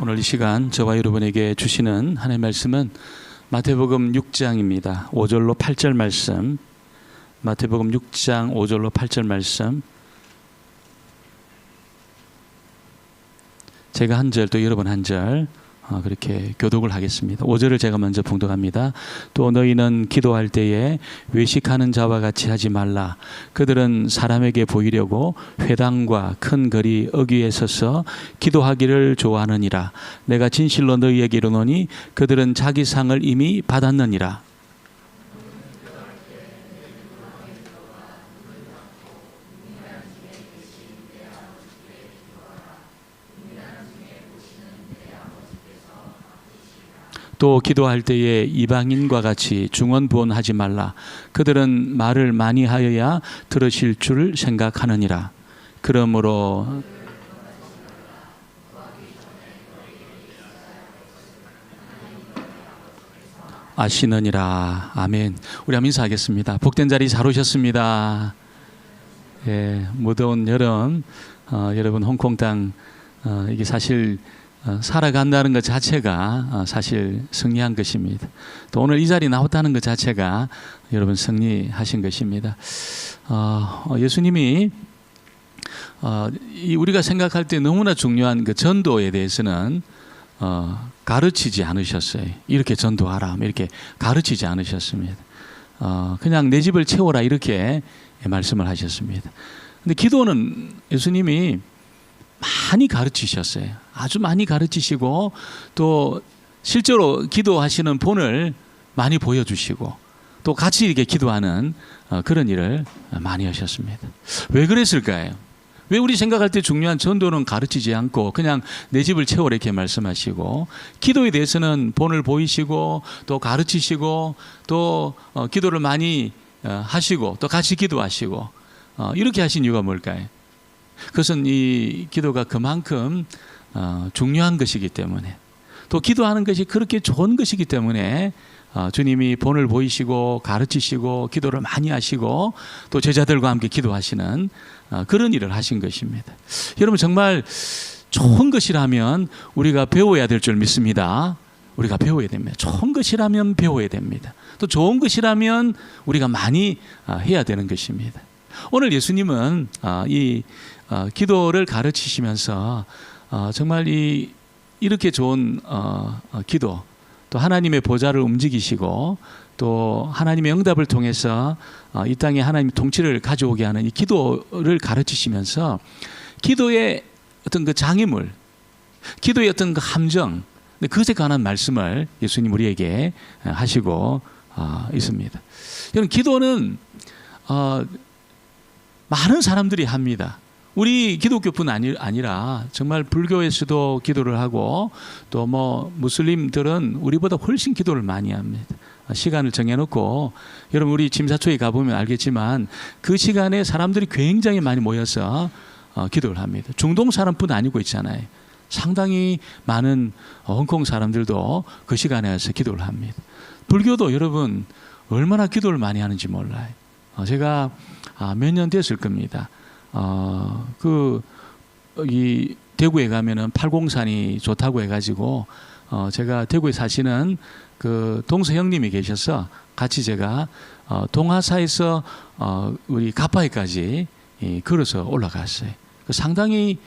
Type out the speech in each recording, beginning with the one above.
오늘 이 시간 저와 여러분에게 주시는 하나님의 말씀은 마태복음 6장입니다. 5절로 8절 말씀. 마태복음 6장 5절로 8절 말씀. 제가 한 절 또 여러분 한 절 그렇게 교독을 하겠습니다. 5절을 제가 먼저 봉독합니다. 또 너희는 기도할 때에 외식하는 자와 같이 하지 말라. 그들은 사람에게 보이려고 회당과 큰 거리 어귀에 서서 기도하기를 좋아하느니라. 내가 진실로 너희에게 이르노니 그들은 자기 상을 이미 받았느니라. 또 기도할 때에 이방인과 같이 중언부언하지 말라. 그들은 말을 많이 하여야 들으실 줄 생각하느니라. 그러므로 아시느니라. 아멘. 우리 한번 인사하겠습니다. 복된 자리 잘 오셨습니다. 예, 무더운 여름, 여러분 홍콩 땅 이게 사실 살아간다는 것 자체가 사실 승리한 것입니다. 또 오늘 이 자리에 나왔다는 것 자체가 여러분 승리하신 것입니다. 예수님이 우리가 생각할 때 너무나 중요한 그 전도에 대해서는 가르치지 않으셨어요. 이렇게 전도하라 이렇게 가르치지 않으셨습니다. 그냥 내 집을 채워라 이렇게 말씀을 하셨습니다. 근데 기도는 예수님이 많이 가르치셨어요. 아주 많이 가르치시고 또 실제로 기도하시는 본을 많이 보여주시고 또 같이 이렇게 기도하는 그런 일을 많이 하셨습니다. 왜 그랬을까요? 왜 우리 생각할 때 중요한 전도는 가르치지 않고 그냥 내 집을 채우라 이렇게 말씀하시고 기도에 대해서는 본을 보이시고 또 가르치시고 또 기도를 많이 하시고 또 같이 기도하시고 이렇게 하신 이유가 뭘까요? 그것은 이 기도가 그만큼 중요한 것이기 때문에 또 기도하는 것이 그렇게 좋은 것이기 때문에 주님이 본을 보이시고 가르치시고 기도를 많이 하시고 또 제자들과 함께 기도하시는 그런 일을 하신 것입니다. 여러분 정말 좋은 것이라면 우리가 배워야 될 줄 믿습니다. 우리가 배워야 됩니다. 좋은 것이라면 배워야 됩니다. 또 좋은 것이라면 우리가 많이 해야 되는 것입니다. 오늘 예수님은 이 기도를 가르치시면서 정말 이렇게 좋은 기도 또 하나님의 보좌를 움직이시고 또 하나님의 응답을 통해서 이 땅에 하나님의 통치를 가져오게 하는 이 기도를 가르치시면서 기도의 어떤 그 장애물, 기도의 어떤 그 함정, 그것에 관한 말씀을 예수님 우리에게 하시고 있습니다. 여러분 기도는 많은 사람들이 합니다. 우리 기독교뿐 아니라 정말 불교에서도 기도를 하고 또 무슬림들은 우리보다 훨씬 기도를 많이 합니다. 시간을 정해놓고 여러분 우리 짐사초에 가보면 알겠지만 그 시간에 사람들이 굉장히 많이 모여서 기도를 합니다. 중동 사람뿐 아니고 있잖아요. 상당히 많은 홍콩 사람들도 그 시간에 와서 기도를 합니다. 불교도 여러분 얼마나 기도를 많이 하는지 몰라요. 제가 몇 년 됐을 겁니다. 이 대구에 가면은 팔공산이 좋다고 해가지고 제가 대구에 사시는 그 동서 형님이 계셔서 같이 제가 동하사에서 우리 가파이까지 걸어서 올라갔어요. 상당히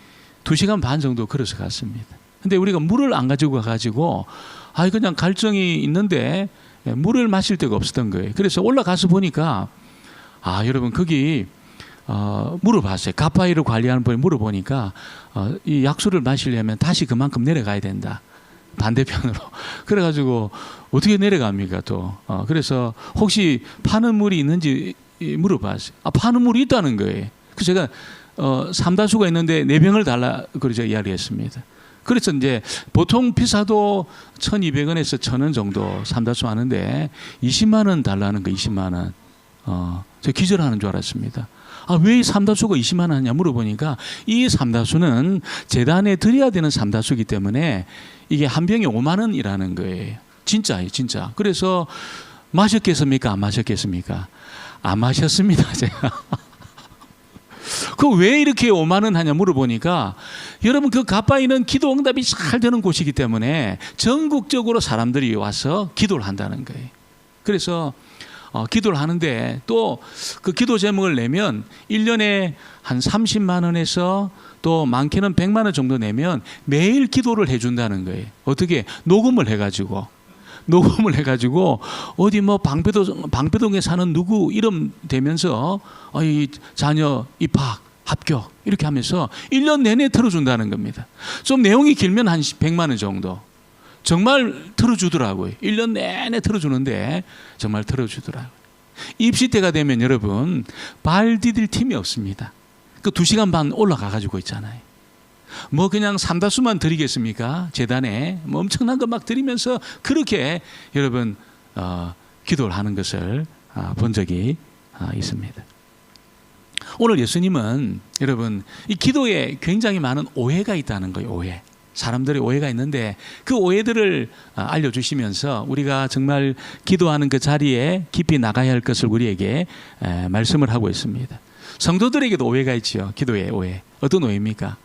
2시간 반 정도 걸어서 갔습니다. 근데 우리가 물을 안 가지고 가가지고 그냥 갈증이 있는데 물을 마실 데가 없었던 거예요. 그래서 올라가서 보니까 여러분 거기 물어봤어요. 가파이를 관리하는 분이 물어보니까 이 약수를 마시려면 다시 그만큼 내려가야 된다. 반대편으로. 그래가지고 어떻게 내려갑니까 또. 그래서 혹시 파는 물이 있는지 물어봤어요. 파는 물이 있다는 거예요. 그래서 제가 삼다수가 있는데 4병을 달라 그러고 제가 이야기했습니다. 그래서 이제 보통 비싸도 1,200원에서 1,000원 정도 삼다수 하는데 20만 원 달라는 거 20만 원. 제가 기절하는 줄 알았습니다. 왜 이 삼다수가 20만 원 하냐 물어보니까 이 삼다수는 제단에 드려야 되는 삼다수이기 때문에 이게 한 병에 5만 원이라는 거예요. 진짜예요, 진짜. 그래서 마셨겠습니까? 안 마셨겠습니까? 안 마셨습니다, 제가. 그 왜 이렇게 오만은 하냐 물어보니까 여러분 그 가빠이는 기도 응답이 잘 되는 곳이기 때문에 전국적으로 사람들이 와서 기도를 한다는 거예요. 그래서 기도를 하는데 또 그 기도 제목을 내면 1년에 한 30만 원에서 또 많게는 100만 원 정도 내면 매일 기도를 해준다는 거예요. 어떻게? 녹음을 해가지고 어디 뭐 방배동에 사는 누구 이름 대면서 이 자녀 입학 합격 이렇게 하면서 1년 내내 틀어준다는 겁니다. 좀 내용이 길면 한 100만 원 정도. 정말 틀어주더라고요. 1년 내내 틀어주는데 정말 틀어주더라고요. 입시 때가 되면 여러분 발 디딜 틈이 없습니다. 그 2시간 반 올라가 가지고 있잖아요. 뭐 그냥 삼다수만 드리겠습니까? 재단에 뭐 엄청난 거 막 드리면서 그렇게 여러분 기도를 하는 것을 본 적이 있습니다. 오늘 예수님은 여러분 이 기도에 굉장히 많은 오해가 있다는 거예요. 오해. 사람들의 오해가 있는데 그 오해들을 알려주시면서 우리가 정말 기도하는 그 자리에 깊이 나가야 할 것을 우리에게 말씀을 하고 있습니다. 성도들에게도 오해가 있죠. 기도의 오해. 어떤 오해입니까?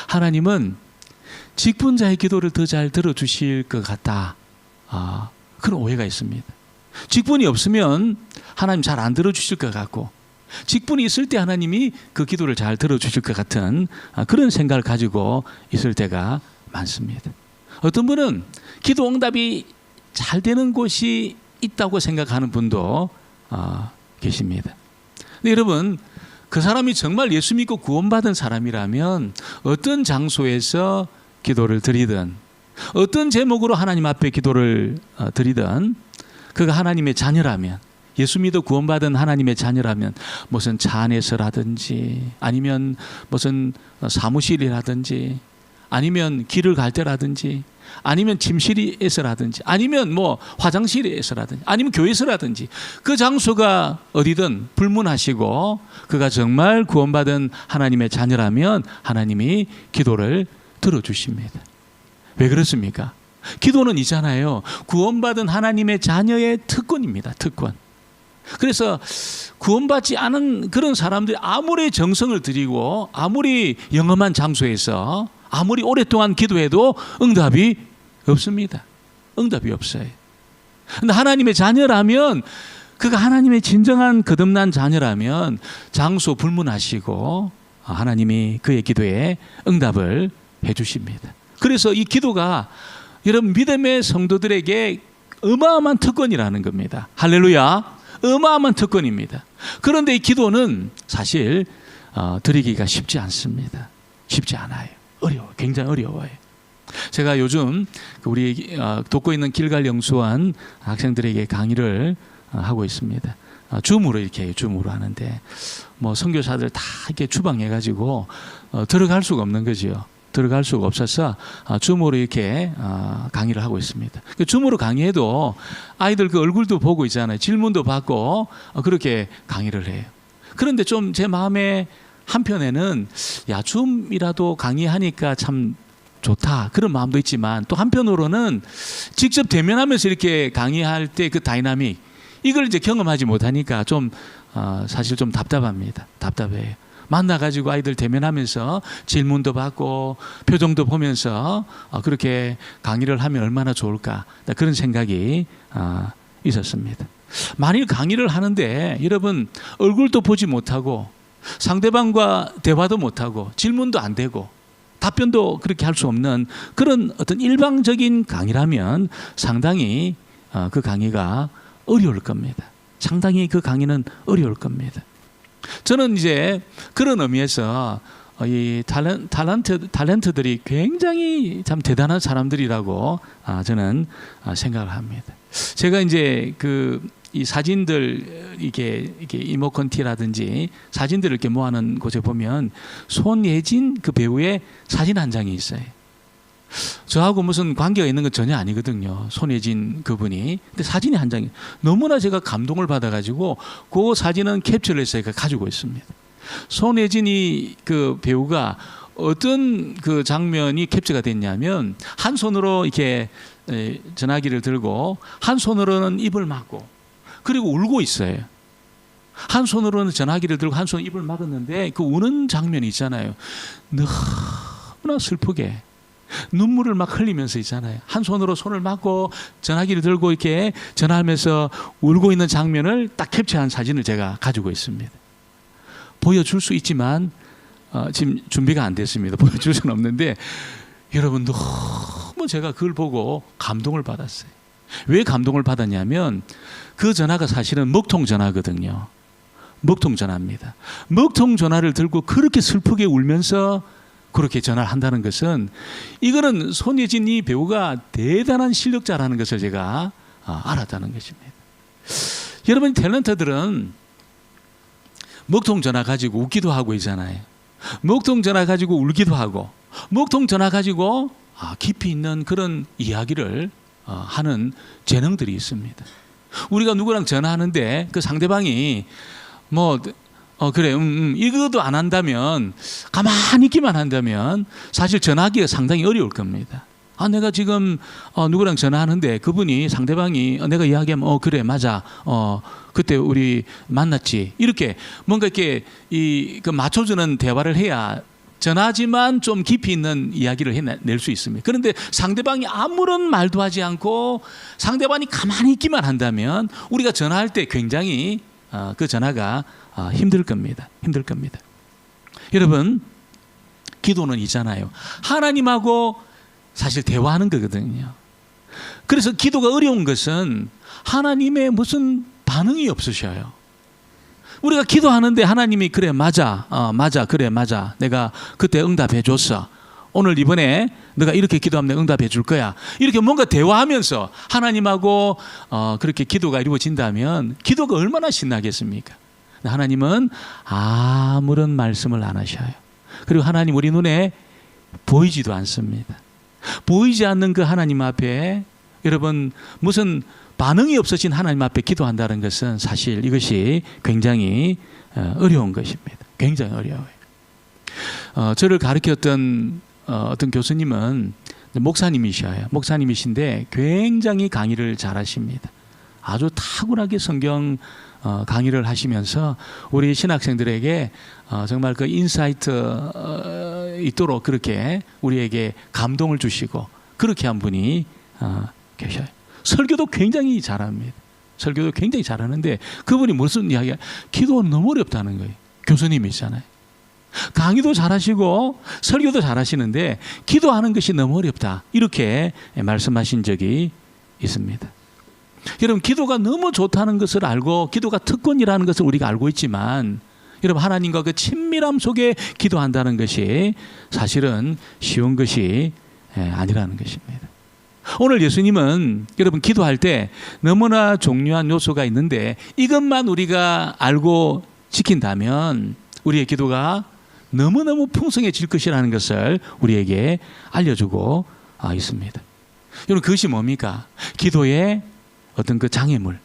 하나님은 직분자의 기도를 더 잘 들어주실 것 같다. 그런 오해가 있습니다. 직분이 없으면 하나님 잘 안 들어주실 것 같고 직분이 있을 때 하나님이 그 기도를 잘 들어주실 것 같은 그런 생각을 가지고 있을 때가 많습니다. 어떤 분은 기도 응답이 잘 되는 곳이 있다고 생각하는 분도 계십니다. 근데 여러분 그 사람이 정말 예수 믿고 구원받은 사람이라면 어떤 장소에서 기도를 드리든 어떤 제목으로 하나님 앞에 기도를 드리든 그가 하나님의 자녀라면 예수 믿어 구원받은 하나님의 자녀라면 무슨 차 안에서라든지 아니면 무슨 사무실이라든지 아니면 길을 갈 때라든지 아니면 침실에서라든지 아니면 뭐 화장실에서라든지 아니면 교회에서라든지 그 장소가 어디든 불문하시고 그가 정말 구원받은 하나님의 자녀라면 하나님이 기도를 들어주십니다. 왜 그렇습니까? 기도는 이잖아요. 구원받은 하나님의 자녀의 특권입니다. 특권. 그래서 구원받지 않은 그런 사람들이 아무리 정성을 들이고 아무리 영험한 장소에서 아무리 오랫동안 기도해도 응답이 없습니다. 응답이 없어요. 그런데 하나님의 자녀라면 그가 하나님의 진정한 거듭난 자녀라면 장소 불문하시고 하나님이 그의 기도에 응답을 해 주십니다. 그래서 이 기도가 여러분 믿음의 성도들에게 어마어마한 특권이라는 겁니다. 할렐루야. 어마어마한 특권입니다. 그런데 이 기도는 사실 드리기가 쉽지 않습니다. 쉽지 않아요. 어려워요. 굉장히 어려워요. 제가 요즘 우리 돕고 있는 길갈 영수원 학생들에게 강의를 하고 있습니다. 줌으로 이렇게 해요. 줌으로 하는데 뭐 선교사들 다 이렇게 주방해가지고 들어갈 수가 없는 거죠. 들어갈 수가 없어서 줌으로 이렇게 강의를 하고 있습니다. 줌으로 강의해도 아이들 그 얼굴도 보고 있잖아요. 질문도 받고 그렇게 강의를 해요. 그런데 좀 제 마음에 한편에는 야 줌이라도 강의하니까 참 좋다 그런 마음도 있지만 또 한편으로는 직접 대면하면서 이렇게 강의할 때 그 다이나믹 이걸 이제 경험하지 못하니까 좀 사실 좀 답답합니다. 답답해요. 만나가지고 아이들 대면하면서 질문도 받고 표정도 보면서 그렇게 강의를 하면 얼마나 좋을까 그런 생각이 있었습니다. 만일 강의를 하는데 여러분 얼굴도 보지 못하고 상대방과 대화도 못하고 질문도 안 되고 답변도 그렇게 할 수 없는 그런 어떤 일방적인 강의라면 상당히 그 강의가 어려울 겁니다. 상당히 그 강의는 어려울 겁니다. 저는 이제 그런 의미에서 이 탤런트들이 굉장히 참 대단한 사람들이라고 저는 생각을 합니다. 제가 이제 이 사진들 이게 이모컨티라든지 사진들을 이렇게 모아놓은 곳에 보면 손예진 그 배우의 사진 한 장이 있어요. 저하고 무슨 관계가 있는 건 전혀 아니거든요. 손예진 그분이. 근데 사진이 한 장이 너무나 제가 감동을 받아가지고 그 사진은 캡처를 해서 제가 가지고 있습니다. 손예진이 그 배우가 어떤 그 장면이 캡처가 됐냐면 한 손으로 이렇게 전화기를 들고 한 손으로는 입을 막고 그리고 울고 있어요. 한 손으로는 전화기를 들고 한 손으로 입을 막았는데 그 우는 장면이 있잖아요. 너무나 슬프게 눈물을 막 흘리면서 있잖아요. 한 손으로 손을 막고 전화기를 들고 이렇게 전화하면서 울고 있는 장면을 딱 캡처한 사진을 제가 가지고 있습니다. 보여줄 수 있지만 지금 준비가 안 됐습니다. 보여줄 수는 없는데 여러분 너무 제가 그걸 보고 감동을 받았어요. 왜 감동을 받았냐면 그 전화가 사실은 먹통 전화거든요. 먹통 전화입니다. 먹통 전화를 들고 그렇게 슬프게 울면서 그렇게 전화를 한다는 것은 이거는 손예진 이 배우가 대단한 실력자라는 것을 제가 알았다는 것입니다. 여러분 탤런트들은 먹통 전화 가지고 웃기도 하고 있잖아요. 먹통 전화 가지고 울기도 하고 먹통 전화 가지고 깊이 있는 그런 이야기를 하는 재능들이 있습니다. 우리가 누구랑 전화하는데 그 상대방이 그래 이것도 안 한다면 가만히 있기만 한다면 사실 전화하기가 상당히 어려울 겁니다. 내가 지금 누구랑 전화하는데 그분이 상대방이 내가 이야기하면 그래 맞아 그때 우리 만났지 이렇게 뭔가 이렇게 그 맞춰주는 대화를 해야 전하지만 좀 깊이 있는 이야기를 해낼 수 있습니다. 그런데 상대방이 아무런 말도 하지 않고 상대방이 가만히 있기만 한다면 우리가 전화할 때 굉장히 그 전화가 힘들 겁니다. 힘들 겁니다. 여러분 기도는 있잖아요. 하나님하고 사실 대화하는 거거든요. 그래서 기도가 어려운 것은 하나님의 무슨 반응이 없으셔요. 우리가 기도하는데 하나님이 그래 맞아 그래 맞아 내가 그때 응답해 줬어. 오늘 이번에 너가 이렇게 기도하면 내가 응답해 줄 거야. 이렇게 뭔가 대화하면서 하나님하고 그렇게 기도가 이루어진다면 기도가 얼마나 신나겠습니까? 하나님은 아무런 말씀을 안 하셔요. 그리고 하나님 우리 눈에 보이지도 않습니다. 보이지 않는 그 하나님 앞에 여러분 무슨 반응이 없어진 하나님 앞에 기도한다는 것은 사실 이것이 굉장히 어려운 것입니다. 굉장히 어려워요. 저를 가르쳤던 어떤 교수님은 목사님이셔요. 목사님이신데 굉장히 강의를 잘하십니다. 아주 탁월하게 성경 강의를 하시면서 우리 신학생들에게 정말 그 인사이트 있도록 그렇게 우리에게 감동을 주시고 그렇게 한 분이 계셔요. 설교도 굉장히 잘합니다. 설교도 굉장히 잘하는데 그분이 무슨 이야기야? 기도가 너무 어렵다는 거예요. 교수님이잖아요. 강의도 잘하시고 설교도 잘하시는데 기도하는 것이 너무 어렵다. 이렇게 말씀하신 적이 있습니다. 여러분 기도가 너무 좋다는 것을 알고 기도가 특권이라는 것을 우리가 알고 있지만 여러분 하나님과 그 친밀함 속에 기도한다는 것이 사실은 쉬운 것이 아니라는 것입니다. 오늘 예수님은 여러분 기도할 때 너무나 중요한 요소가 있는데 이것만 우리가 알고 지킨다면 우리의 기도가 너무너무 풍성해질 것이라는 것을 우리에게 알려주고 있습니다. 여러분 그것이 뭡니까? 기도의 어떤 그 장애물,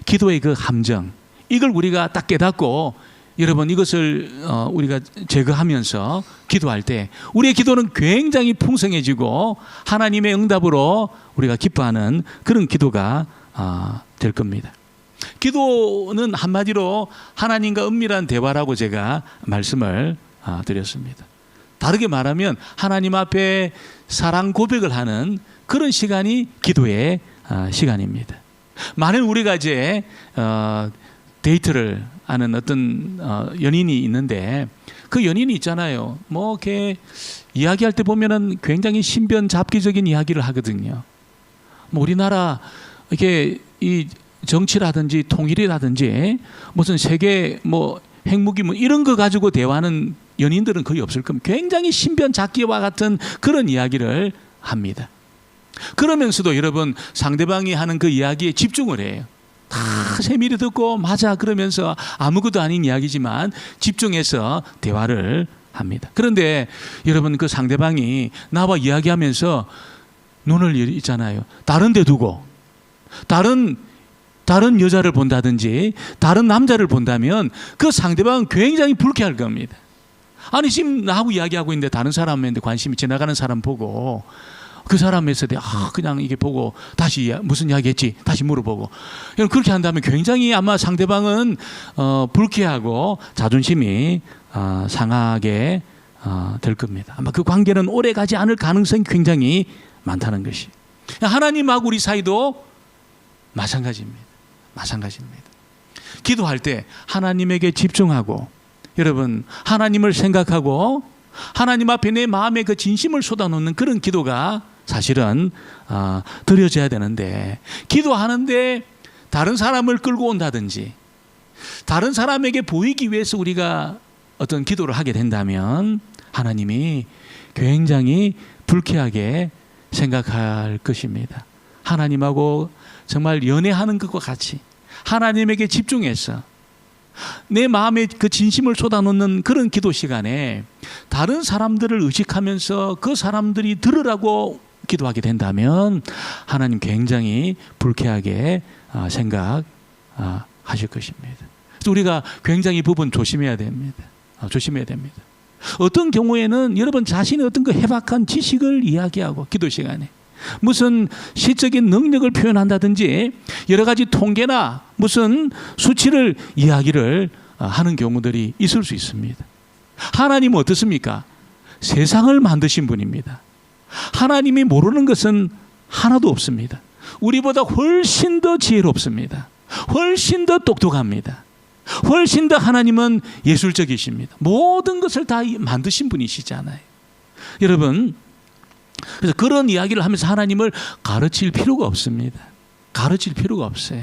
기도의 그 함정, 이걸 우리가 딱 깨닫고 여러분 이것을 우리가 제거하면서 기도할 때 우리의 기도는 굉장히 풍성해지고 하나님의 응답으로 우리가 기뻐하는 그런 기도가 될 겁니다. 기도는 한마디로 하나님과 은밀한 대화라고 제가 말씀을 드렸습니다. 다르게 말하면 하나님 앞에 사랑 고백을 하는 그런 시간이 기도의 시간입니다. 만일 우리가 이제 데이트를 하는 어떤 연인이 있는데 그 연인이 있잖아요. 뭐 이렇게 이야기할 때 보면은 굉장히 신변잡기적인 이야기를 하거든요. 뭐 우리나라 이렇게 이 정치라든지 통일이라든지 무슨 세계 뭐 핵무기 뭐 이런 거 가지고 대화하는 연인들은 거의 없을 겁니다. 굉장히 신변잡기와 같은 그런 이야기를 합니다. 그러면서도 여러분 상대방이 하는 그 이야기에 집중을 해요. 다 세밀히 듣고 맞아 그러면서 아무것도 아닌 이야기지만 집중해서 대화를 합니다. 그런데 여러분 그 상대방이 나와 이야기하면서 눈을 있잖아요. 다른 데 두고 다른 여자를 본다든지 다른 남자를 본다면 그 상대방은 굉장히 불쾌할 겁니다. 아니 지금 나하고 이야기하고 있는데 다른 사람한테 관심이 지나가는 사람 보고 그 사람에서 그냥 이게 보고 다시 무슨 이야기 했지 다시 물어보고, 여러분 그렇게 한다면 굉장히 아마 상대방은 불쾌하고 자존심이 상하게 될 겁니다. 아마 그 관계는 오래 가지 않을 가능성이 굉장히 많다는 것이. 하나님하고 우리 사이도 마찬가지입니다. 마찬가지입니다. 기도할 때 하나님에게 집중하고, 여러분 하나님을 생각하고 하나님 앞에 내 마음의 그 진심을 쏟아놓는 그런 기도가 사실은 드려져야 되는데, 기도하는데 다른 사람을 끌고 온다든지 다른 사람에게 보이기 위해서 우리가 어떤 기도를 하게 된다면 하나님이 굉장히 불쾌하게 생각할 것입니다. 하나님하고 정말 연애하는 것과 같이 하나님에게 집중해서 내 마음에 그 진심을 쏟아놓는 그런 기도 시간에 다른 사람들을 의식하면서 그 사람들이 들으라고 기도하게 된다면 하나님 굉장히 불쾌하게 생각하실 것입니다. 그래서 우리가 굉장히 이 부분 조심해야 됩니다. 조심해야 됩니다. 어떤 경우에는 여러분 자신의 어떤 그 해박한 지식을 이야기하고 기도 시간에 무슨 시적인 능력을 표현한다든지 여러 가지 통계나 무슨 수치를 이야기를 하는 경우들이 있을 수 있습니다. 하나님은 어떻습니까? 세상을 만드신 분입니다. 하나님이 모르는 것은 하나도 없습니다. 우리보다 훨씬 더 지혜롭습니다. 훨씬 더 똑똑합니다. 훨씬 더 하나님은 예술적이십니다. 모든 것을 다 만드신 분이시잖아요. 여러분, 그래서 그런 이야기를 하면서 하나님을 가르칠 필요가 없습니다. 가르칠 필요가 없어요.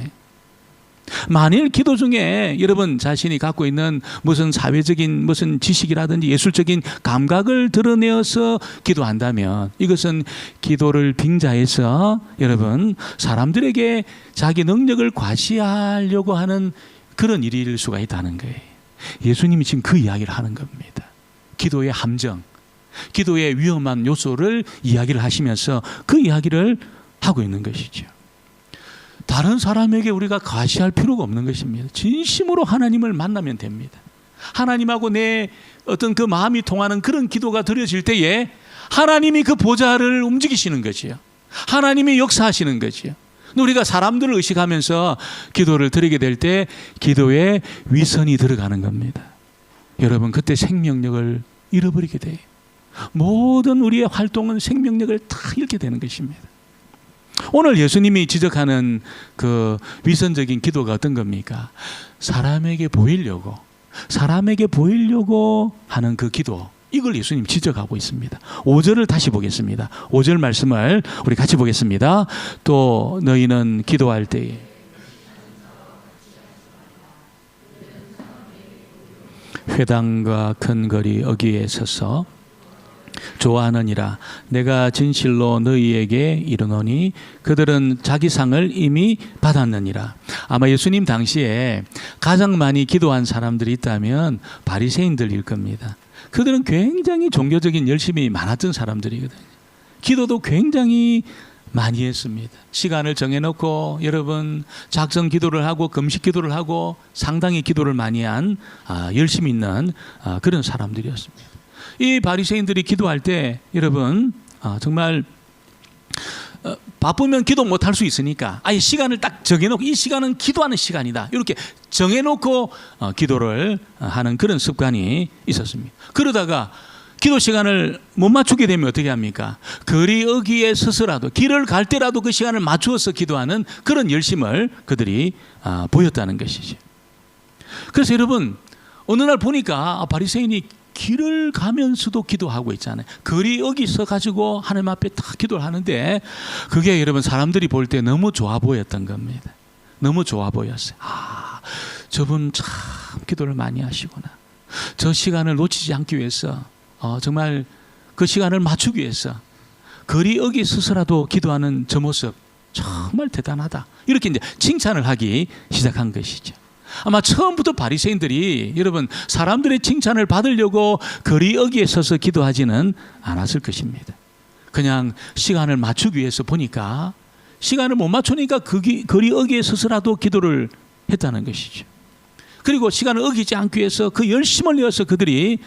만일 기도 중에 여러분 자신이 갖고 있는 무슨 사회적인 무슨 지식이라든지 예술적인 감각을 드러내어서 기도한다면 이것은 기도를 빙자해서 여러분 사람들에게 자기 능력을 과시하려고 하는 그런 일일 수가 있다는 거예요. 예수님이 지금 그 이야기를 하는 겁니다. 기도의 함정, 기도의 위험한 요소를 이야기를 하시면서 그 이야기를 하고 있는 것이죠. 다른 사람에게 우리가 과시할 필요가 없는 것입니다. 진심으로 하나님을 만나면 됩니다. 하나님하고 내 어떤 그 마음이 통하는 그런 기도가 드려질 때에 하나님이 그 보좌를 움직이시는 거지요. 하나님이 역사하시는 거지요. 우리가 사람들을 의식하면서 기도를 드리게 될 때 기도에 위선이 들어가는 겁니다. 여러분 그때 생명력을 잃어버리게 돼요. 모든 우리의 활동은 생명력을 다 잃게 되는 것입니다. 오늘 예수님이 지적하는 그 위선적인 기도가 어떤 겁니까? 사람에게 보이려고 하는 그 기도, 이걸 예수님 지적하고 있습니다. 5절을 다시 보겠습니다. 5절 말씀을 우리 같이 보겠습니다. 또 너희는 기도할 때에 회당과 큰 거리 어귀에 서서 좋아하느니라. 내가 진실로 너희에게 이르노니 그들은 자기 상을 이미 받았느니라. 아마 예수님 당시에 가장 많이 기도한 사람들이 있다면 바리새인들일 겁니다. 그들은 굉장히 종교적인 열심이 많았던 사람들이거든요. 기도도 굉장히 많이 했습니다. 시간을 정해놓고 여러분 작정 기도를 하고 금식 기도를 하고 상당히 기도를 많이 한 열심히 있는 그런 사람들이었습니다. 이 바리새인들이 기도할 때 여러분 정말 바쁘면 기도 못할 수 있으니까 아예 시간을 딱 정해놓고 이 시간은 기도하는 시간이다 이렇게 정해놓고 기도를 하는 그런 습관이 있었습니다. 그러다가 기도 시간을 못 맞추게 되면 어떻게 합니까? 거리 어귀에 서서라도 길을 갈 때라도 그 시간을 맞추어서 기도하는 그런 열심을 그들이 보였다는 것이죠. 그래서 여러분 어느 날 보니까 바리새인이 길을 가면서도 기도하고 있잖아요. 거리 어기 서가지고 하나님 앞에 딱 기도를 하는데 그게 여러분 사람들이 볼 때 너무 좋아 보였던 겁니다. 너무 좋아 보였어요. 저분 참 기도를 많이 하시구나. 저 시간을 놓치지 않기 위해서 정말 그 시간을 맞추기 위해서 거리 어기 서서라도 기도하는 저 모습 정말 대단하다. 이렇게 이제 칭찬을 하기 시작한 것이죠. 아마 처음부터 바리새인들이 여러분 사람들의 칭찬을 받으려고 거리 어귀에 서서 기도하지는 않았을 것입니다. 그냥 시간을 맞추기 위해서 보니까 시간을 못 맞추니까 거리 어귀에 서서라도 기도를 했다는 것이죠. 그리고 시간을 어기지 않기 위해서 그 열심을 내어서 그들이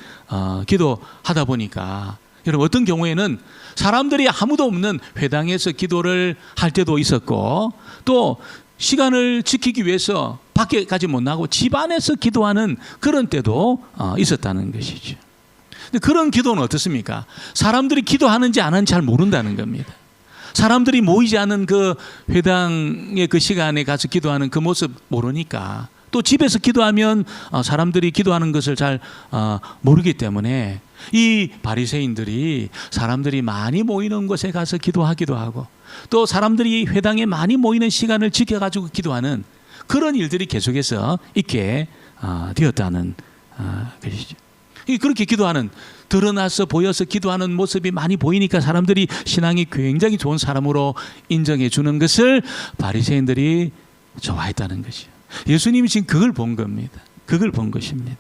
기도하다 보니까 여러분 어떤 경우에는 사람들이 아무도 없는 회당에서 기도를 할 때도 있었고 또 시간을 지키기 위해서 밖에까지 못 나가고 집 안에서 기도하는 그런 때도 있었다는 것이죠. 근데 그런 기도는 어떻습니까? 사람들이 기도하는지 안 하는지 잘 모른다는 겁니다. 사람들이 모이지 않은 그 회당의 그 시간에 가서 기도하는 그 모습 모르니까 또 집에서 기도하면 사람들이 기도하는 것을 잘 모르기 때문에 이 바리새인들이 사람들이 많이 모이는 곳에 가서 기도하기도 하고 또 사람들이 회당에 많이 모이는 시간을 지켜가지고 기도하는 그런 일들이 계속해서 있게 되었다는 것이죠. 그렇게 기도하는 드러나서 보여서 기도하는 모습이 많이 보이니까 사람들이 신앙이 굉장히 좋은 사람으로 인정해 주는 것을 바리새인들이 좋아했다는 것이죠. 예수님이 지금 그걸 본 겁니다. 그걸 본 것입니다.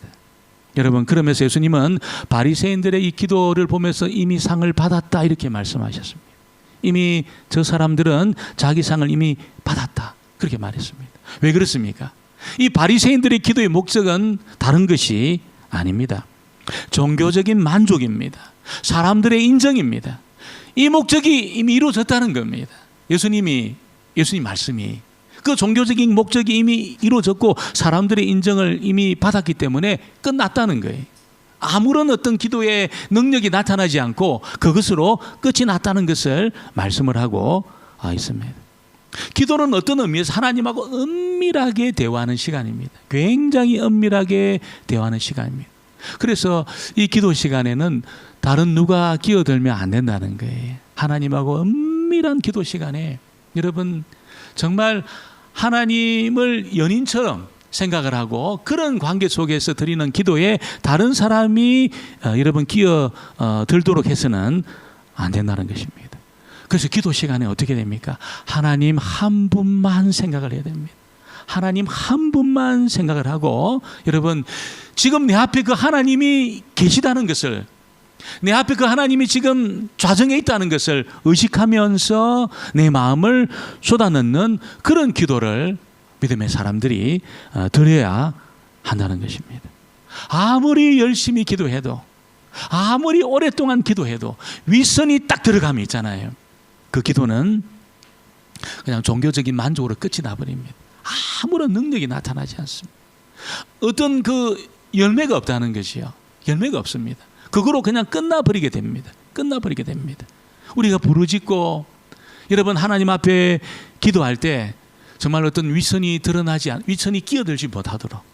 여러분 그러면서 예수님은 바리새인들의 이 기도를 보면서 이미 상을 받았다 이렇게 말씀하셨습니다. 이미 저 사람들은 자기 상을 이미 받았다 그렇게 말했습니다. 왜 그렇습니까? 이 바리새인들의 기도의 목적은 다른 것이 아닙니다. 종교적인 만족입니다. 사람들의 인정입니다. 이 목적이 이미 이루어졌다는 겁니다. 예수님 말씀이 그 종교적인 목적이 이미 이루어졌고 사람들의 인정을 이미 받았기 때문에 끝났다는 거예요. 아무런 어떤 기도의 능력이 나타나지 않고 그것으로 끝이 났다는 것을 말씀을 하고 있습니다. 기도는 어떤 의미에서 하나님하고 은밀하게 대화하는 시간입니다. 굉장히 은밀하게 대화하는 시간입니다. 그래서 이 기도 시간에는 다른 누가 끼어들면 안 된다는 거예요. 하나님하고 은밀한 기도 시간에 여러분 정말 하나님을 연인처럼 생각을 하고 그런 관계 속에서 드리는 기도에 다른 사람이 여러분 끼어들도록 해서는 안 된다는 것입니다. 그래서 기도 시간에 어떻게 됩니까? 하나님 한 분만 생각을 해야 됩니다. 하나님 한 분만 생각을 하고 여러분 지금 내 앞에 그 하나님이 계시다는 것을 내 앞에 그 하나님이 지금 좌정에 있다는 것을 의식하면서 내 마음을 쏟아넣는 그런 기도를 믿음의 사람들이 드려야 한다는 것입니다. 아무리 열심히 기도해도 아무리 오랫동안 기도해도 윗선이 딱 들어감이 있잖아요. 그 기도는 그냥 종교적인 만족으로 끝이 나버립니다. 아무런 능력이 나타나지 않습니다. 어떤 그 열매가 없다는 것이요. 열매가 없습니다. 그거로 그냥 끝나버리게 됩니다. 끝나버리게 됩니다. 우리가 부르짖고 여러분 하나님 앞에 기도할 때 정말 어떤 윗선이 윗선이 끼어들지 못하도록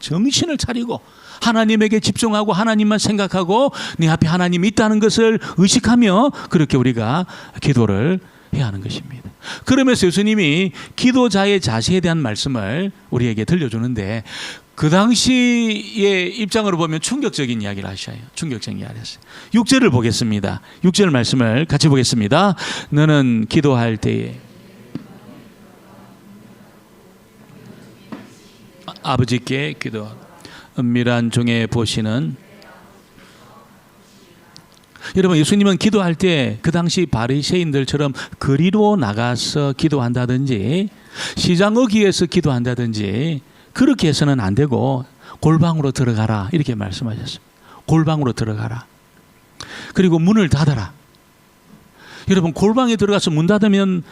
정신을 차리고 하나님에게 집중하고 하나님만 생각하고 내 앞에 하나님이 있다는 것을 의식하며 그렇게 우리가 기도를 해야 하는 것입니다. 그러면서 예수님이 기도자의 자세에 대한 말씀을 우리에게 들려주는데 그 당시의 입장으로 보면 충격적인 이야기를 하셔요. 충격적인 이야기를 하셔요. 6절을 보겠습니다. 6절 말씀을 같이 보겠습니다. 너는 기도할 때에 아버지께 기도 은밀한 중에 보시는 여러분 예수님은 기도할 때 그 당시 바리새인들처럼 거리로 나가서 기도한다든지 시장 어귀에서 기도한다든지 그렇게 해서는 안 되고 골방으로 들어가라 이렇게 말씀하셨습니다. 골방으로 들어가라. 그리고 문을 닫아라. 여러분 골방에 들어가서 문 닫으면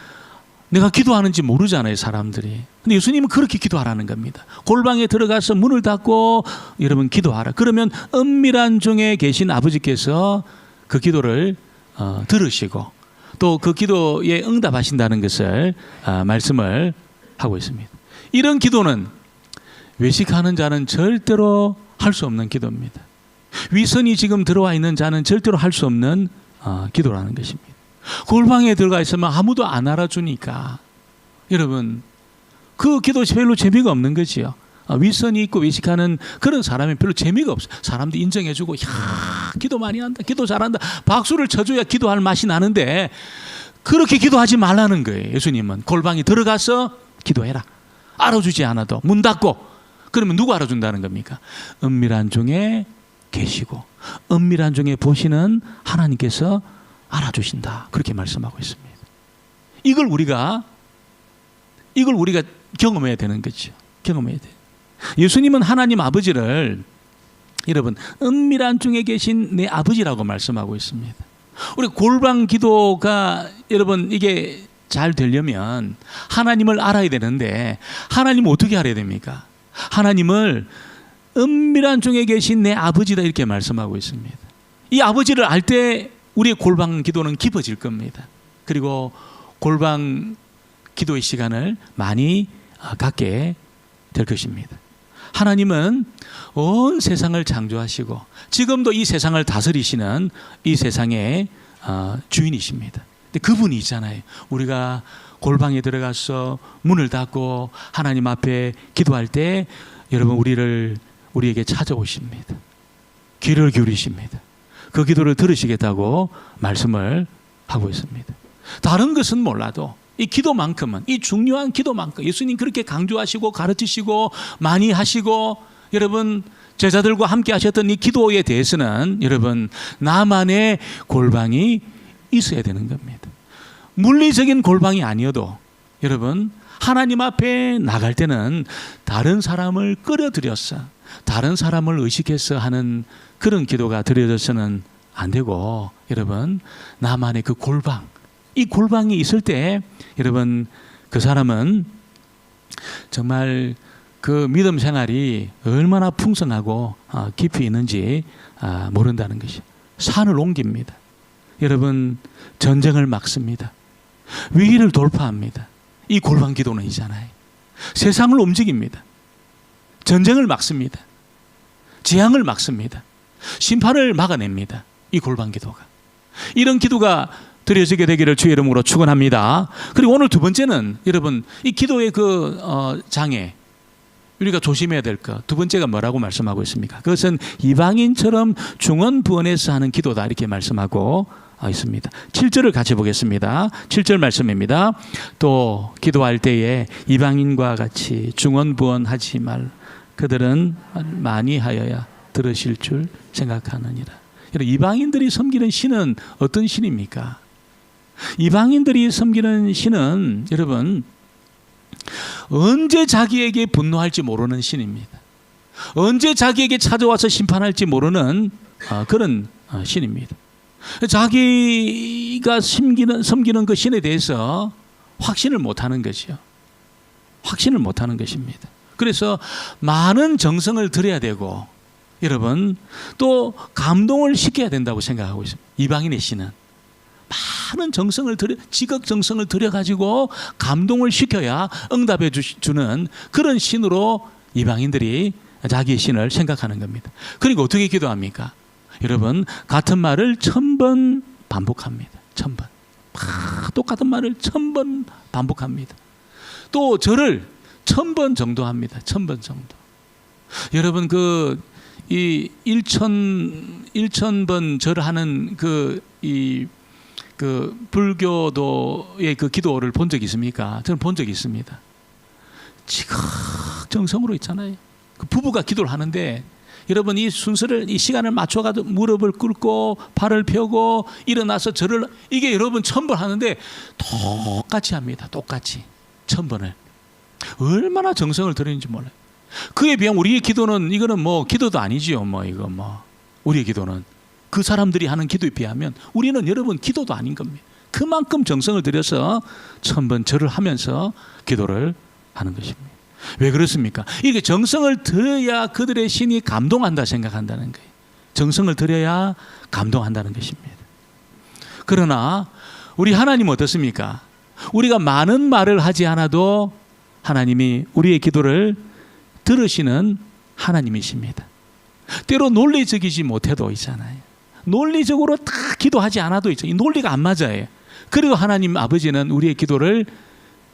내가 기도하는지 모르잖아요 사람들이. 근데 예수님은 그렇게 기도하라는 겁니다. 골방에 들어가서 문을 닫고 여러분 기도하라. 그러면 은밀한 중에 계신 아버지께서 그 기도를 들으시고 또 그 기도에 응답하신다는 것을 말씀을 하고 있습니다. 이런 기도는 외식하는 자는 절대로 할 수 없는 기도입니다. 위선이 지금 들어와 있는 자는 절대로 할 수 없는 기도라는 것입니다. 골방에 들어가 있으면 아무도 안 알아주니까 여러분 그 기도 별로 재미가 없는 거지요. 윗선이 있고 외식하는 그런 사람이 별로 재미가 없어요. 사람도 인정해주고 야 기도 많이 한다 기도 잘한다 박수를 쳐줘야 기도할 맛이 나는데 그렇게 기도하지 말라는 거예요. 예수님은 골방에 들어가서 기도해라. 알아주지 않아도 문 닫고 그러면 누구 알아준다는 겁니까? 은밀한 중에 계시고 은밀한 중에 보시는 하나님께서 알아주신다. 그렇게 말씀하고 있습니다. 이걸 우리가 경험해야 되는 거죠. 경험해야 돼요. 예수님은 하나님 아버지를 여러분, 은밀한 중에 계신 내 아버지라고 말씀하고 있습니다. 우리 골방 기도가 여러분 이게 잘 되려면 하나님을 알아야 되는데 하나님을 어떻게 알아야 됩니까? 하나님을 은밀한 중에 계신 내 아버지다 이렇게 말씀하고 있습니다. 이 아버지를 알 때 우리의 골방 기도는 깊어질 겁니다. 그리고 골방 기도의 시간을 많이 갖게 될 것입니다. 하나님은 온 세상을 창조하시고 지금도 이 세상을 다스리시는 이 세상의 주인이십니다. 근데 그분이 있잖아요. 우리가 골방에 들어가서 문을 닫고 하나님 앞에 기도할 때 여러분 우리에게 찾아오십니다. 귀를 기울이십니다. 그 기도를 들으시겠다고 말씀을 하고 있습니다. 다른 것은 몰라도 이 기도만큼은, 이 중요한 기도만큼 예수님 그렇게 강조하시고 가르치시고 많이 하시고 여러분 제자들과 함께 하셨던 이 기도에 대해서는 여러분 나만의 골방이 있어야 되는 겁니다. 물리적인 골방이 아니어도 여러분 하나님 앞에 나갈 때는 다른 사람을 끌어들여서 다른 사람을 의식해서 하는 그런 기도가 드려져서는 안 되고 여러분 나만의 그 골방, 이 골방이 있을 때 여러분 그 사람은 정말 그 믿음 생활이 얼마나 풍성하고 깊이 있는지 모른다는 것이. 산을 옮깁니다. 여러분 전쟁을 막습니다. 위기를 돌파합니다. 이 골방 기도는 이잖아요. 세상을 움직입니다. 전쟁을 막습니다. 재앙을 막습니다. 심판을 막아냅니다. 이 골방 기도가. 이런 기도가 드려지게 되기를 주의 이름으로 축원합니다. 그리고 오늘 두 번째는 여러분 이 기도의 그 장애 우리가 조심해야 될 것. 두 번째가 뭐라고 말씀하고 있습니까? 그것은 이방인처럼 중언부언해서 하는 기도다 이렇게 말씀하고 있습니다. 7절을 같이 보겠습니다. 7절 말씀입니다. 또 기도할 때에 이방인과 같이 중언부언하지 말. 그들은 많이 하여야 들으실 줄 생각하느니라. 이방인들이 섬기는 신은 어떤 신입니까? 이방인들이 섬기는 신은 여러분 언제 자기에게 분노할지 모르는 신입니다. 언제 자기에게 찾아와서 심판할지 모르는 그런 신입니다. 자기가 섬기는 그 신에 대해서 확신을 못하는 것이요. 확신을 못하는 것입니다. 그래서 많은 정성을 들여야 되고 여러분 또 감동을 시켜야 된다고 생각하고 있습니다. 이방인의 신은 많은 정성을 들여, 지극 정성을 들여가지고 감동을 시켜야 응답해 주는 그런 신으로 이방인들이 자기의 신을 생각하는 겁니다. 그러니까 어떻게 기도합니까? 여러분 같은 말을 1000번 반복합니다. 1000번. 똑같은 말을 1000번 반복합니다. 또 절을 1000번 정도 합니다. 1000번 정도. 여러분 이 1000번 절을 하는 그 불교도의 그 기도를 본 적 있습니까? 저는 본 적이 있습니다. 지극정성으로 있잖아요. 그 부부가 기도를 하는데 여러분 이 순서를 이 시간을 맞춰가지고 무릎을 꿇고 발을 펴고 일어나서 절을 이게 여러분 1000번 하는데 똑같이 합니다. 똑같이 1000번을 얼마나 정성을 들이는지 몰라요. 그에 비하면 우리의 기도는 이거는 뭐 기도도 아니지요. 우리의 기도는 그 사람들이 하는 기도에 비하면 우리는 여러분 기도도 아닌 겁니다. 그만큼 정성을 들여서 1000번 절을 하면서 기도를 하는 것입니다. 왜 그렇습니까? 이게 정성을 들여야 그들의 신이 감동한다 생각한다는 거예요. 정성을 들여야 감동한다는 것입니다. 그러나 우리 하나님은 어떻습니까? 우리가 많은 말을 하지 않아도 하나님이 우리의 기도를 들으시는 하나님이십니다. 때로 논리적이지 못해도 있잖아요. 논리적으로 다 기도하지 않아도 있죠. 이 논리가 안 맞아요. 그래도 하나님 아버지는 우리의 기도를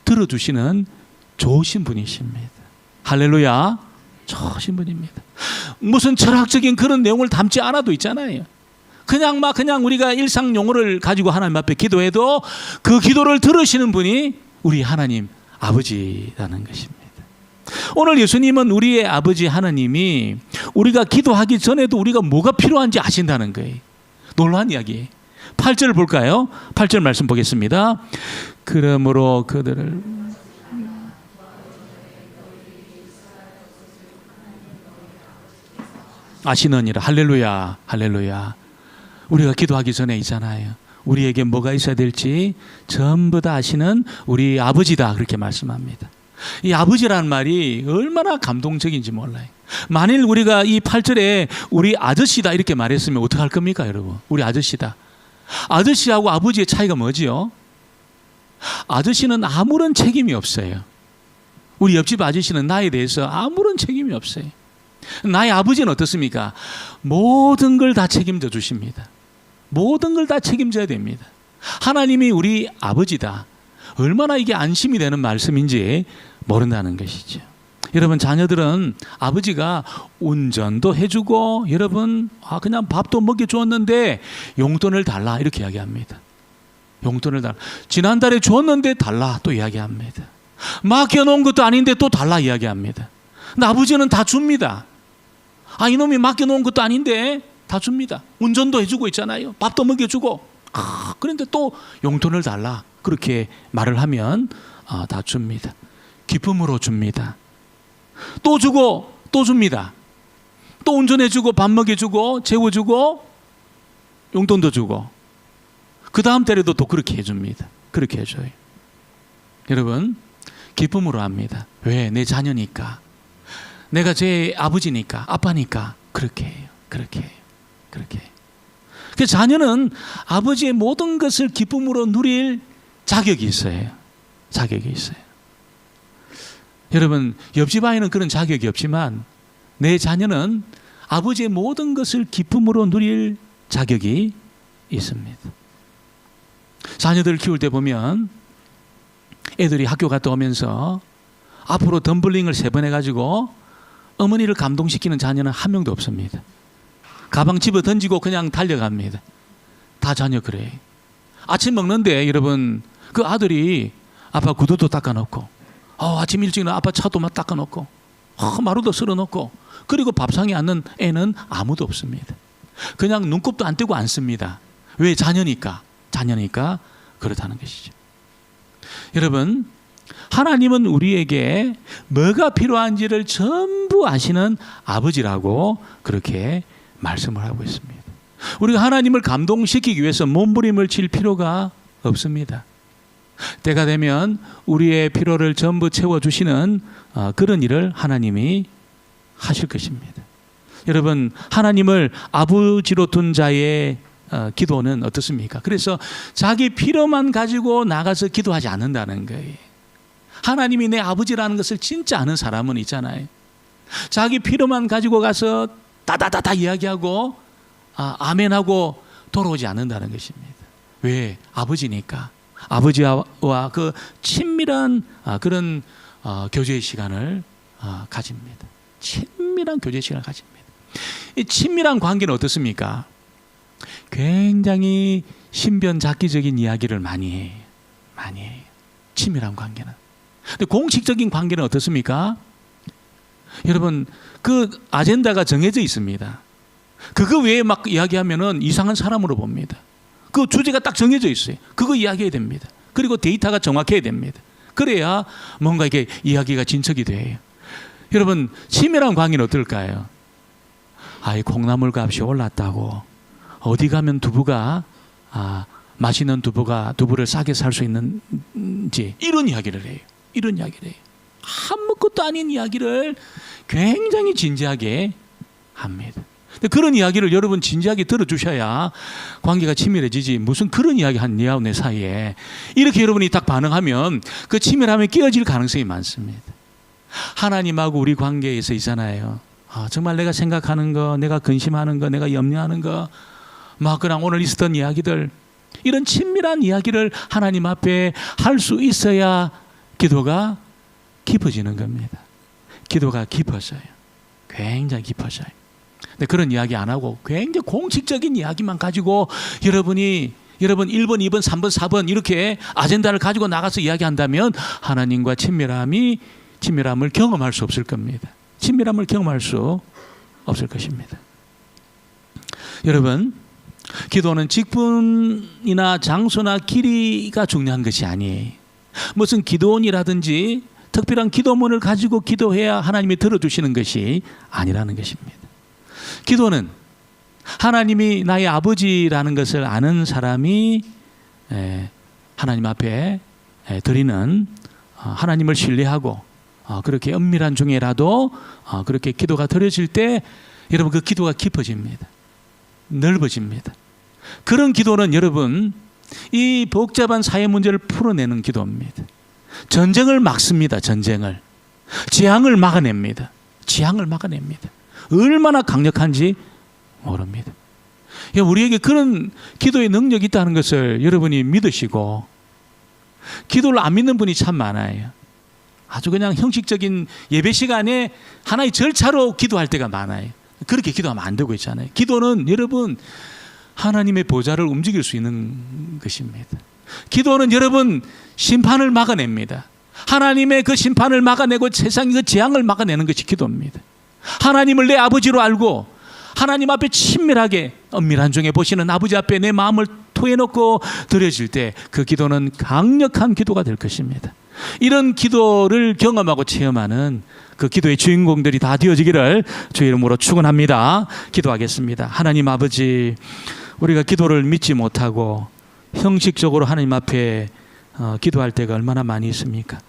들어주시는 좋으신 분이십니다. 할렐루야. 좋으신 분입니다. 무슨 철학적인 그런 내용을 담지 않아도 있잖아요. 그냥 우리가 일상 용어를 가지고 하나님 앞에 기도해도 그 기도를 들으시는 분이 우리 하나님 아버지라는 것입니다. 오늘 예수님은 우리의 아버지 하나님이 우리가 기도하기 전에도 우리가 뭐가 필요한지 아신다는 거예요. 놀라운 이야기. 8절 볼까요? 8절 말씀 보겠습니다. 그러므로 그들을 아시느니라. 할렐루야, 할렐루야. 우리가 기도하기 전에 있잖아요. 우리에게 뭐가 있어야 될지 전부 다 아시는 우리 아버지다, 그렇게 말씀합니다. 이 아버지라는 말이 얼마나 감동적인지 몰라요. 만일 우리가 이 8절에 우리 아저씨다 이렇게 말했으면 어떡할 겁니까, 여러분? 우리 아저씨다. 아저씨하고 아버지의 차이가 뭐지요? 아저씨는 아무런 책임이 없어요. 우리 옆집 아저씨는 나에 대해서 아무런 책임이 없어요. 나의 아버지는 어떻습니까? 모든 걸 다 책임져 주십니다. 모든 걸 다 책임져야 됩니다. 하나님이 우리 아버지다. 얼마나 이게 안심이 되는 말씀인지 모른다는 것이죠. 여러분, 자녀들은 아버지가 운전도 해주고, 여러분 그냥 밥도 먹여주었는데 용돈을 달라 이렇게 이야기합니다. 용돈을 달라. 지난달에 줬는데 달라 또 이야기합니다. 맡겨놓은 것도 아닌데 또 달라 이야기합니다. 근데 아버지는 다 줍니다. 이놈이 맡겨놓은 것도 아닌데 다 줍니다. 운전도 해주고 있잖아요. 밥도 먹여주고. 그런데 또 용돈을 달라 그렇게 말을 하면 다 줍니다. 기쁨으로 줍니다. 또 주고 또 줍니다. 또 운전해주고 밥 먹여주고 재워주고 용돈도 주고 그 다음 달에도 또 그렇게 해줍니다. 그렇게 해줘요. 여러분, 기쁨으로 합니다. 왜? 내 자녀니까. 내가 제 아버지니까, 아빠니까 그렇게 해요. 그렇게 해요. 그렇게 해요. 그 자녀는 아버지의 모든 것을 기쁨으로 누릴 자격이 있어요. 자격이 있어요. 여러분, 옆집 아이는 그런 자격이 없지만 내 자녀는 아버지의 모든 것을 기쁨으로 누릴 자격이 있습니다. 자녀들을 키울 때 보면 애들이 학교 갔다 오면서 앞으로 덤블링을 3번 해가지고 어머니를 감동시키는 자녀는 한 명도 없습니다. 가방 집어 던지고 그냥 달려갑니다. 다 자녀 그래요. 아침 먹는데 여러분, 그 아들이 아빠 구두도 닦아놓고, 아침 일찍 아빠 차도 막 닦아놓고, 마루도 쓸어놓고, 그리고 밥상에 앉는 애는 아무도 없습니다. 그냥 눈곱도 안 떼고 앉습니다. 왜? 자녀니까. 자녀니까 그렇다는 것이죠. 여러분, 하나님은 우리에게 뭐가 필요한지를 전부 아시는 아버지라고 그렇게 말씀을 하고 있습니다. 우리가 하나님을 감동시키기 위해서 몸부림을 칠 필요가 없습니다. 때가 되면 우리의 필요를 전부 채워주시는 그런 일을 하나님이 하실 것입니다. 여러분, 하나님을 아버지로 둔 자의 기도는 어떻습니까? 그래서 자기 필요만 가지고 나가서 기도하지 않는다는 거예요. 하나님이 내 아버지라는 것을 진짜 아는 사람은 있잖아요. 자기 필요만 가지고 가서 다다다다 이야기하고 아멘하고 돌아오지 않는다는 것입니다. 왜? 아버지니까. 아버지와 그 친밀한 그런 교제의 시간을 가집니다. 친밀한 교제의 시간을 가집니다. 이 친밀한 관계는 어떻습니까? 굉장히 신변잡기적인 이야기를 많이 해요. 많이 해요. 친밀한 관계는. 근데 공식적인 관계는 어떻습니까? 여러분, 그 아젠다가 정해져 있습니다. 그거 외에 막 이야기하면은 이상한 사람으로 봅니다. 그 주제가 딱 정해져 있어요. 그거 이야기해야 됩니다. 그리고 데이터가 정확해야 됩니다. 그래야 뭔가 이게 이야기가 진척이 돼요. 여러분, 친밀한 관계는 어떨까요? 콩나물 값이 올랐다고 어디 가면 두부가 맛있는 두부를 싸게 살 수 있는지 이런 이야기를 해요. 이런 이야기를 해요. 아무것도 아닌 이야기를 굉장히 진지하게 합니다. 근데 그런 이야기를 여러분 진지하게 들어주셔야 관계가 친밀해지지, 무슨 그런 이야기 한 니하고 내 사이에 이렇게 여러분이 딱 반응하면 그 친밀함에 끼어질 가능성이 많습니다. 하나님하고 우리 관계에서 있잖아요. 정말 내가 생각하는 거, 내가 근심하는 거, 내가 염려하는 거, 막 그냥 오늘 있었던 이야기들, 이런 친밀한 이야기를 하나님 앞에 할 수 있어야 기도가 깊어지는 겁니다. 기도가 깊어져요. 굉장히 깊어져요. 근데 그런 이야기 안 하고 굉장히 공식적인 이야기만 가지고 여러분 1번, 2번, 3번, 4번 이렇게 아젠다를 가지고 나가서 이야기한다면 하나님과 친밀함을 경험할 수 없을 겁니다. 친밀함을 경험할 수 없을 것입니다. 여러분, 기도는 직분이나 장소나 길이가 중요한 것이 아니에요. 무슨 기도원이라든지 특별한 기도문을 가지고 기도해야 하나님이 들어주시는 것이 아니라는 것입니다. 기도는 하나님이 나의 아버지라는 것을 아는 사람이 하나님 앞에 드리는, 하나님을 신뢰하고 그렇게 은밀한 중에라도 그렇게 기도가 드려질 때 여러분 그 기도가 깊어집니다. 넓어집니다. 그런 기도는 여러분 이 복잡한 사회 문제를 풀어내는 기도입니다. 전쟁을 막습니다. 전쟁을. 재앙을 막아냅니다. 재앙을 막아냅니다. 얼마나 강력한지 모릅니다. 우리에게 그런 기도의 능력이 있다는 것을 여러분이 믿으시고, 기도를 안 믿는 분이 참 많아요. 아주 그냥 형식적인 예배 시간에 하나의 절차로 기도할 때가 많아요. 그렇게 기도하면 안 되고 있잖아요. 기도는 여러분 하나님의 보좌를 움직일 수 있는 것입니다. 기도는 여러분 심판을 막아냅니다. 하나님의 그 심판을 막아내고 세상의 그 재앙을 막아내는 것이 기도입니다. 하나님을 내 아버지로 알고 하나님 앞에 친밀하게 은밀한 중에 보시는 아버지 앞에 내 마음을 토해놓고 드려질 때 그 기도는 강력한 기도가 될 것입니다. 이런 기도를 경험하고 체험하는 그 기도의 주인공들이 다 되어지기를 주의 이름으로 축원합니다. 기도하겠습니다. 하나님 아버지, 우리가 기도를 믿지 못하고 형식적으로 하나님 앞에 기도할 때가 얼마나 많이 있습니까?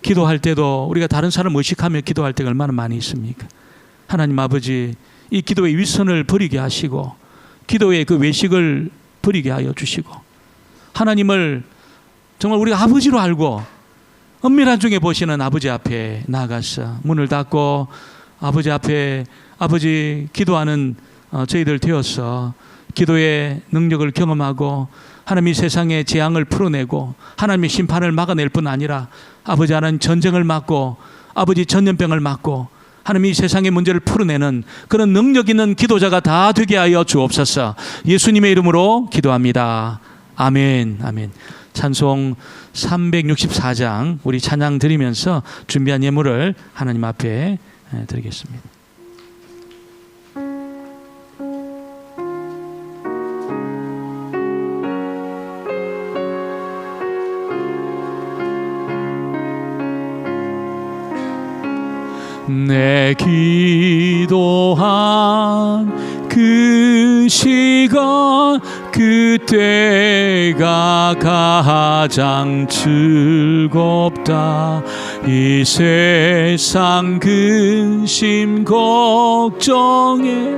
기도할 때도 우리가 다른 사람을 의식하며 기도할 때가 얼마나 많이 있습니까? 하나님 아버지, 이 기도의 윗선을 버리게 하시고 기도의 그 외식을 버리게 하여 주시고, 하나님을 정말 우리가 아버지로 알고 은밀한 중에 보시는 아버지 앞에 나아가서 문을 닫고 아버지 앞에 아버지 기도하는 저희들 되어서 기도의 능력을 경험하고 하나님이 세상의 재앙을 풀어내고 하나님의 심판을 막아낼 뿐 아니라 아버지 하나님 전쟁을 막고 아버지 전염병을 막고 하나님이 세상의 문제를 풀어내는 그런 능력 있는 기도자가 다 되게 하여 주옵소서. 예수님의 이름으로 기도합니다. 아멘. 아멘. 찬송 364장 우리 찬양 드리면서 준비한 예물을 하나님 앞에 드리겠습니다. 내 기도한 그 시간 그때가 가장 즐겁다. 이 세상 근심 걱정에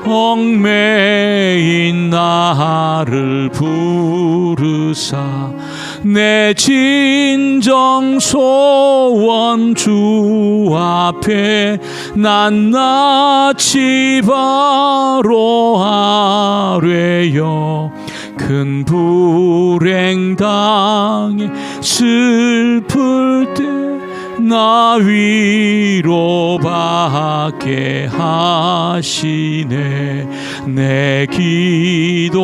얽매인 나를 부르사 내 진정 소원 주 앞에 낱낱이 바로 하뢰요. 큰 불행 당해 슬플 때 나 위로받게 하시네. 내 기도한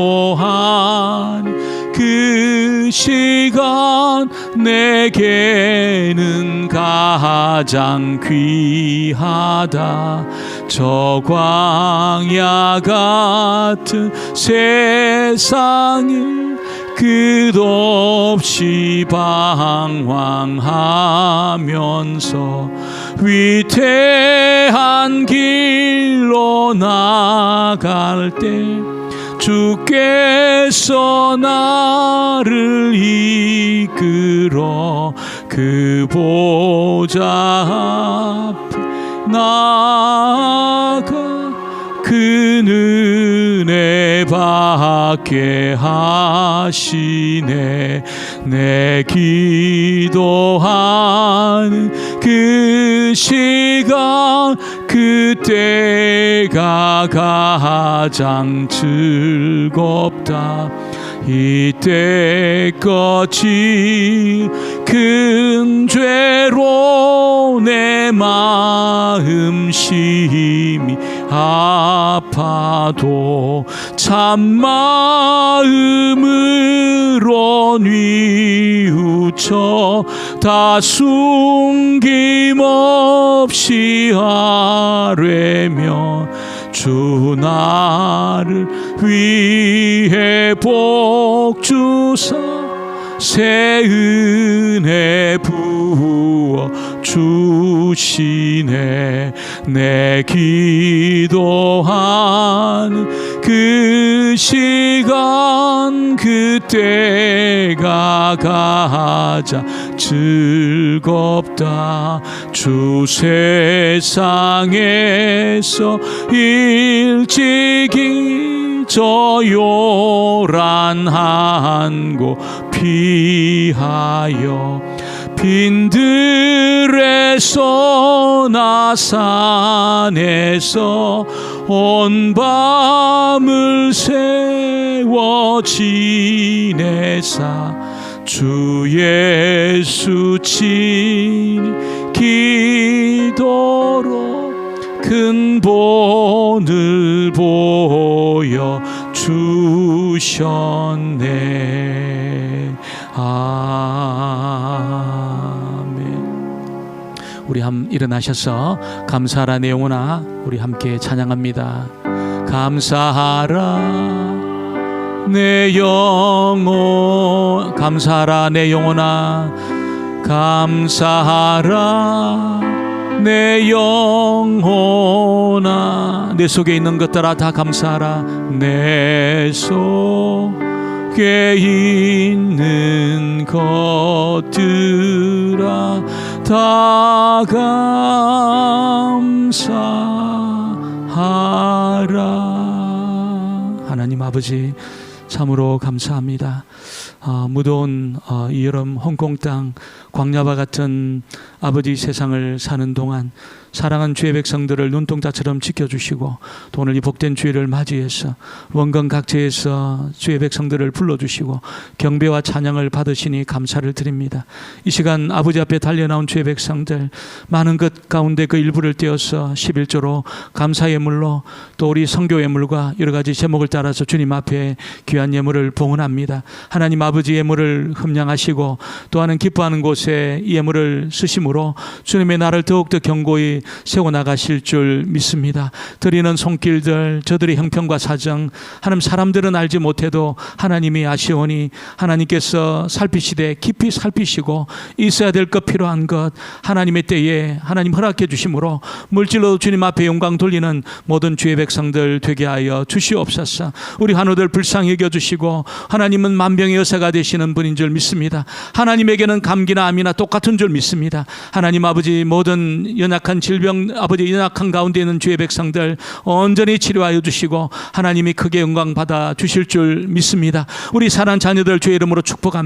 그 시간 내게는 가장 귀하다. 저 광야 같은 세상을 끝없이 방황하면서 위태한 길로 나갈 때 주께서 나를 이끌어 그 보좌 앞에 나아가 그 은혜 받게 하시네. 내 기도하는 그 시간 그때가 가장 즐겁다. 이때까지 큰 죄로 내 마음 심히 아파도 참마음으로 뉘우쳐 다 숨김없이 하뢰며 주 나를 위해 복 주사 새 은혜 부어 주시네. 내 기도한 그 시간 그때가 가장 즐겁다. 주 세상에서 일찍이 저 요란한 곳 피하여 빈들에서 나산에서 온 밤을 세워 지내사 주 예수 친히 기도로 근본을 보여 주셨네. 아멘. 우리 일어나셔서 감사하라 내 영혼아, 우리 함께 찬양합니다. 감사하라 내 영혼, 감사하라 내 영혼아, 감사하라 내 영혼아. 내 속에 있는 것들아 다 감사하라. 내 속에 있는 것들아 다 감사하라. 하나님 아버지 참으로 감사합니다. 무더운 이 여름 홍콩 땅 광야와 같은 아버지 세상을 사는 동안 사랑한 주의 백성들을 눈동자처럼 지켜주시고 또 오늘 이 복된 주일을 맞이해서 원건 각지에서 주의 백성들을 불러주시고 경배와 찬양을 받으시니 감사를 드립니다. 이 시간 아버지 앞에 달려나온 주의 백성들 많은 것 가운데 그 일부를 떼어서 11조로 감사 예물로 또 우리 선교 예물과 여러 가지 제목을 따라서 주님 앞에 귀한 예물을 봉헌합니다. 하나님 아버지 예물을 흠량하시고 또한 기뻐하는 곳에 이 예물을 쓰심으로 주님의 나를 더욱더 견고히 세워나가실 줄 믿습니다. 드리는 손길들, 저들의 형편과 사정 하나님 사람들은 알지 못해도 하나님이 아시오니 하나님께서 살피시되 깊이 살피시고 있어야 될 것 필요한 것 하나님의 때에 하나님 허락해 주심으로 물질로 주님 앞에 영광 돌리는 모든 주의 백성들 되게 하여 주시옵소서. 우리 환우들 불쌍히 여겨주시고 하나님은 만병의 의사가 되시는 분인 줄 믿습니다. 하나님에게는 감기나 암이나 똑같은 줄 믿습니다. 하나님 아버지 모든 연약한 질병 아버지 연약한 가운데 있는 주의 백성들 온전히 치료하여 주시고 하나님이 크게 영광 받아 주실 줄 믿습니다. 우리 사랑하는 자녀들 주의 이름으로 축복합니다.